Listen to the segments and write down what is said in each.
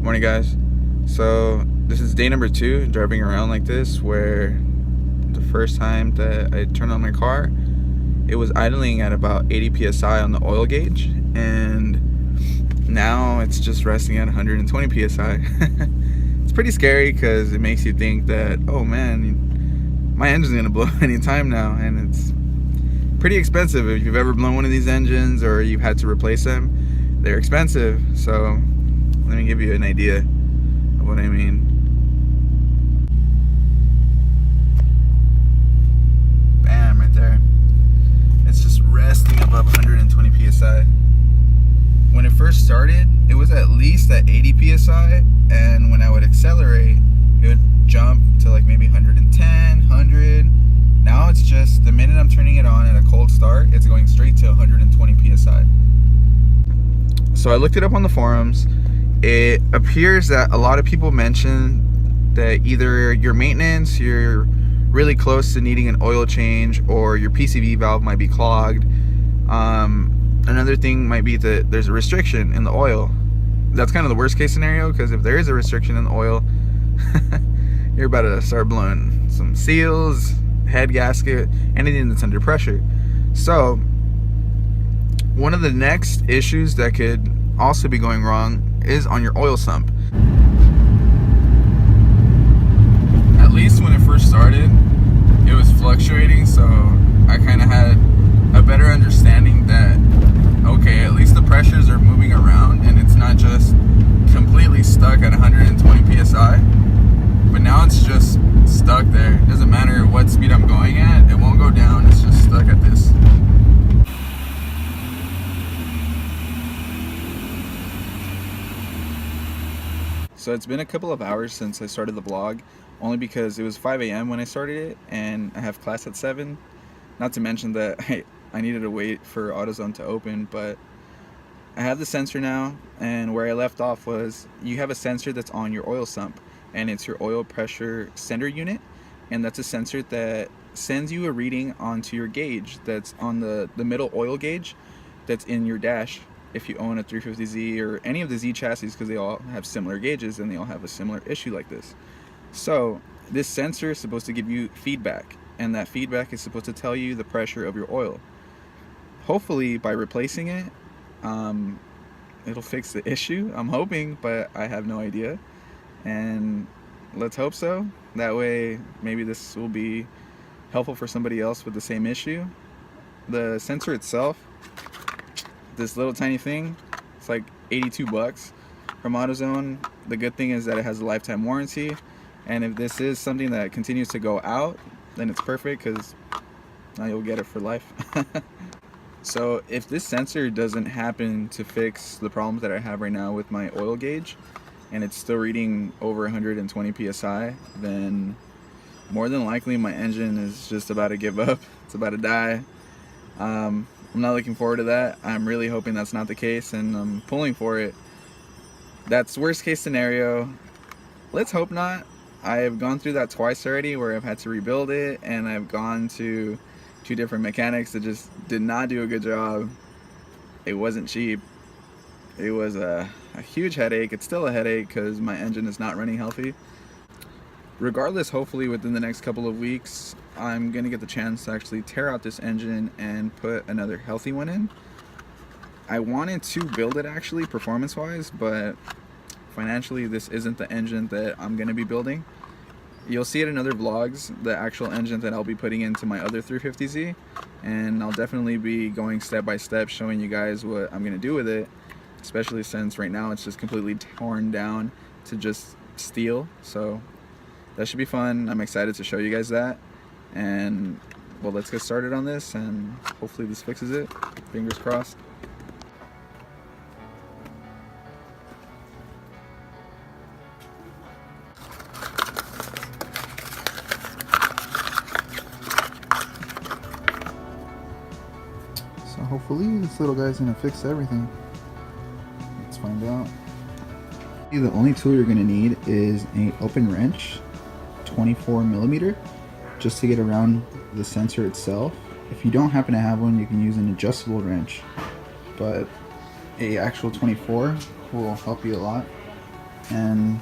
Morning, guys. So this is day number 2 driving around like this, where the first time that I turned on my car, it was idling at about 80 psi on the oil gauge, and now it's just resting at 120 psi. It's pretty scary because it makes you think that, oh man, my engine's gonna blow any time now, and it's pretty expensive. If you've ever blown one of these engines or you've had to replace them, they're expensive. So let me give you an idea of what I mean. Bam, right there. It's just resting above 120 psi. When it first started, it was at least at 80 psi, and when I would accelerate, it would jump to like maybe 110, 100. Now it's just, the minute I'm turning it on at a cold start, it's going straight to 120 psi. So I looked it up on the forums. It appears that a lot of people mention that either your maintenance, you're really close to needing an oil change, or your PCV valve might be clogged. Another thing might be that there's a restriction in the oil. That's kind of the worst case scenario, because if there is a restriction in the oil, you're about to start blowing some seals, head gasket, anything that's under pressure. So one of the next issues that could also be going wrong is on your oil sump. At least when it first started, it was fluctuating, so I kind of had a better understanding that, okay, at least the pressures are moving around and it's not just completely stuck at 120 psi. But now it's just stuck there. It doesn't matter what speed I'm going at, it won't go down, it's just stuck at this. So it's been a couple of hours since I started the vlog, only because it was 5 a.m. when I started it, and I have class at 7. Not to mention that I needed to wait for AutoZone to open, but I have the sensor now, and where I left off was, you have a sensor that's on your oil sump, and it's your oil pressure sender unit, and that's a sensor that sends you a reading onto your gauge that's on the middle oil gauge that's in your dash. If you own a 350Z or any of the Z chassis, because they all have similar gauges and they all have a similar issue like this. So this sensor is supposed to give you feedback, and that feedback is supposed to tell you the pressure of your oil. Hopefully by replacing it, it'll fix the issue. I'm hoping, but I have no idea, and let's hope so. That way maybe this will be helpful for somebody else with the same issue. The sensor itself, this little tiny thing, it's like 82 bucks from AutoZone. The good thing is that it has a lifetime warranty, and if this is something that continues to go out, then it's perfect, because now you'll get it for life. So if this sensor doesn't happen to fix the problems that I have right now with my oil gauge, and it's still reading over 120 psi, then more than likely my engine is just about to give up. It's about to die. I'm not looking forward to that. I'm really hoping that's not the case, and I'm pulling for it. That's worst case scenario. Let's hope not. I have gone through that twice already, where I've had to rebuild it, and I've gone to 2 different mechanics that just did not do a good job. It wasn't cheap. It was a huge headache. It's still a headache because my engine is not running healthy. Regardless, hopefully within the next couple of weeks, I'm gonna get the chance to actually tear out this engine and put another healthy one in. I wanted to build it actually performance-wise, but financially this isn't the engine that I'm gonna be building. You'll see it in other vlogs, the actual engine that I'll be putting into my other 350Z, and I'll definitely be going step by step showing you guys what I'm gonna do with it, especially since right now it's just completely torn down to just steel. So that should be fun. I'm excited to show you guys that, and well, let's get started on this, and hopefully this fixes it. Fingers crossed. So hopefully this little guy's gonna fix everything. Let's find out. The only tool you're gonna need is an open wrench, 24 millimeter, just to get around the sensor itself. If you don't happen to have one, you can use an adjustable wrench, but a actual 24 will help you a lot. And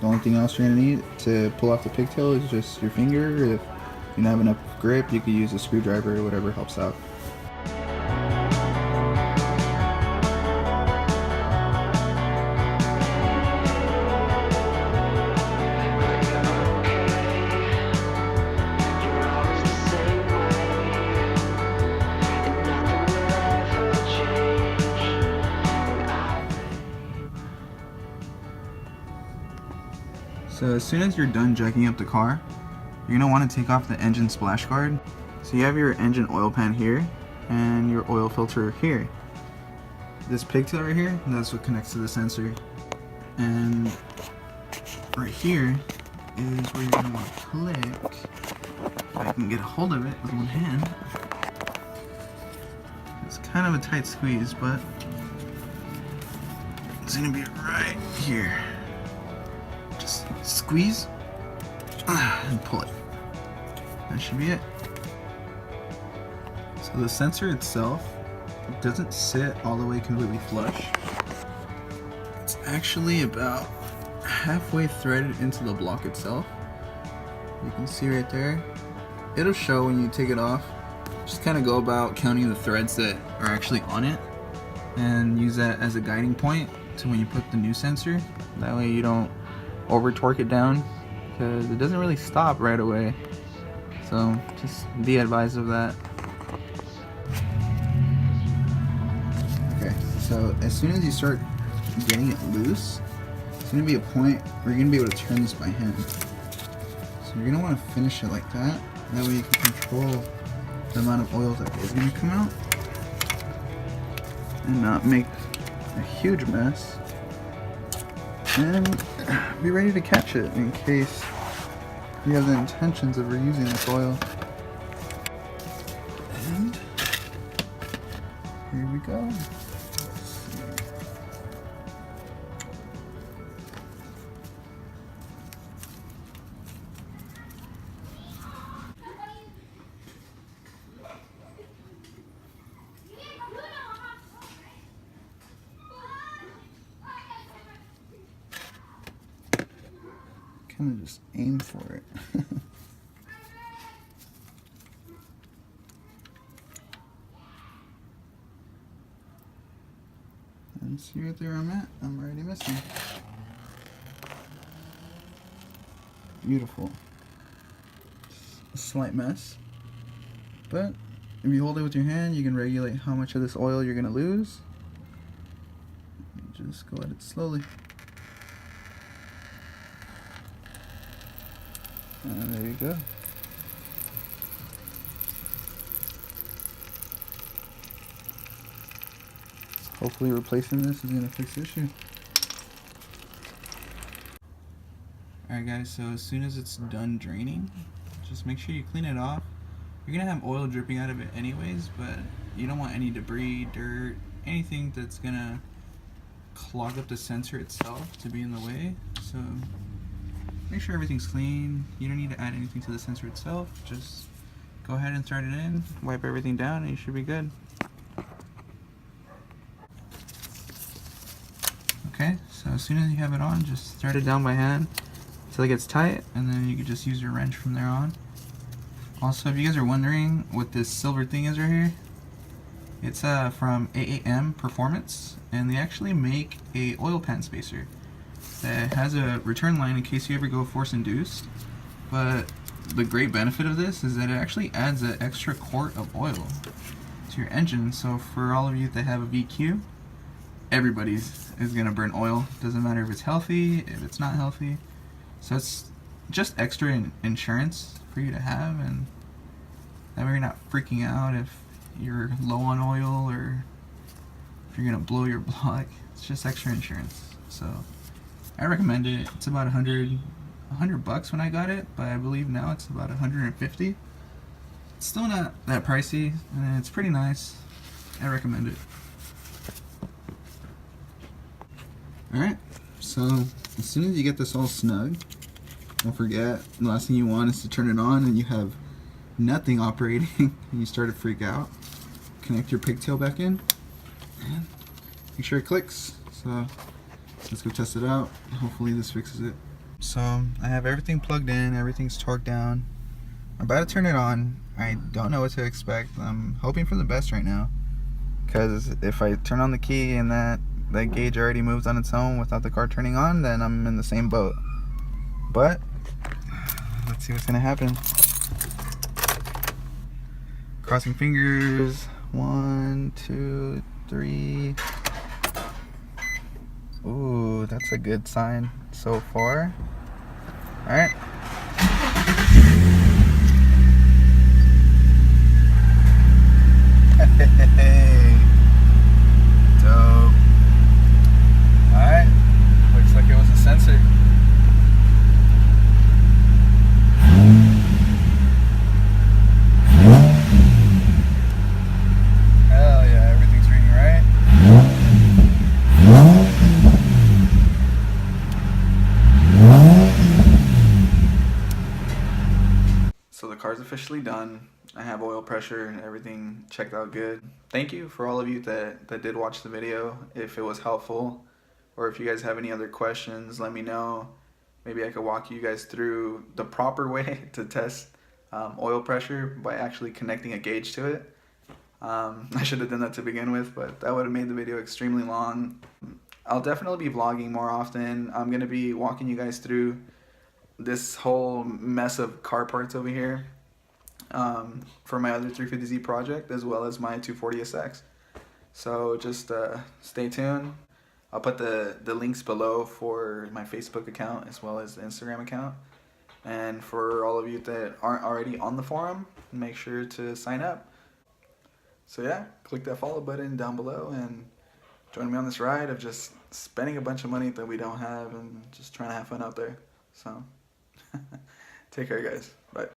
the only thing else you're gonna need to pull off the pigtail is just your finger. If you don't have enough grip, you could use a screwdriver or whatever helps out. So as soon as you're done jacking up the car, you're gonna want to take off the engine splash guard. So you have your engine oil pan here and your oil filter here. This pigtail right here, that's what connects to the sensor. And right here is where you're gonna want to click. If I can get a hold of it with one hand. It's kind of a tight squeeze, but it's gonna be right here. Just squeeze and pull it. That should be it. So the sensor itself doesn't sit all the way completely flush. It's actually about halfway threaded into the block itself. You can see right there. It'll show when you take it off. Just kind of go about counting the threads that are actually on it and use that as a guiding point to when you put the new sensor. That way you don't over torque it down, because it doesn't really stop right away. So just be advised of that. Okay, so as soon as you start getting it loose, it's going to be a point where you're going to be able to turn this by hand. So you're going to want to finish it like that. That way you can control the amount of oil that is going to come out and not make a huge mess. And be ready to catch it in case you have the intentions of reusing this oil. And here we go. Kind of just aim for it. And see right there I'm at. I'm already missing. Beautiful. A slight mess, but if you hold it with your hand, you can regulate how much of this oil you're gonna lose. Just go at it slowly. And there you go. Hopefully replacing this is going to fix the issue. Alright guys, so as soon as it's done draining, just make sure you clean it off. You're going to have oil dripping out of it anyways, but you don't want any debris, dirt, anything that's going to clog up the sensor itself to be in the way. So make sure everything's clean. You don't need to add anything to the sensor itself. Just go ahead and thread it in, wipe everything down, and you should be good. Okay, so as soon as you have it on, just thread it down by hand until it gets tight, and then you can just use your wrench from there on. Also, if you guys are wondering what this silver thing is right here, it's from AAM Performance, and they actually make a oil pan spacer that has a return line in case you ever go force induced. But the great benefit of this is that it actually adds an extra quart of oil to your engine. So for all of you that have a VQ, everybody's is gonna burn oil. Doesn't matter if it's healthy, if it's not healthy. So it's just extra insurance for you to have, and that way you're not freaking out if you're low on oil or if you're gonna blow your block. It's just extra insurance. So I recommend it. It's about $100 when I got it, but I believe now it's about 150. It's still not that pricey, and it's pretty nice. I recommend it. Alright, so as soon as you get this all snug, don't forget, the last thing you want is to turn it on and you have nothing operating and you start to freak out. Connect your pigtail back in and make sure it clicks. So as Let's go test it out. Hopefully this fixes it. So I have everything plugged in, everything's torqued down. I'm about to turn it on. I don't know what to expect. I'm hoping for the best right now, because if I turn on the key and that gauge already moves on its own without the car turning on, then I'm in the same boat. But let's see what's gonna happen. Crossing fingers. 1, 2, 3. Ooh, that's a good sign so far. All right. Hey, dope. All right, looks like it was a sensor. Hell yeah, everything's reading right. So the car's officially done. I have oil pressure and everything checked out good. Thank you for all of you that did watch the video. If it was helpful, or if you guys have any other questions, let me know. Maybe I could walk you guys through the proper way to test oil pressure by actually connecting a gauge to it. I should have done that to begin with, but that would have made the video extremely long. I'll definitely be vlogging more often. I'm going to be walking you guys through this whole mess of car parts over here for my other 350Z project, as well as my 240SX. So just stay tuned. I'll put the links below for my Facebook account as well as the Instagram account. And for all of you that aren't already on the forum, make sure to sign up. So yeah, click that follow button down below and join me on this ride of just spending a bunch of money that we don't have and just trying to have fun out there. So take care, guys. Bye.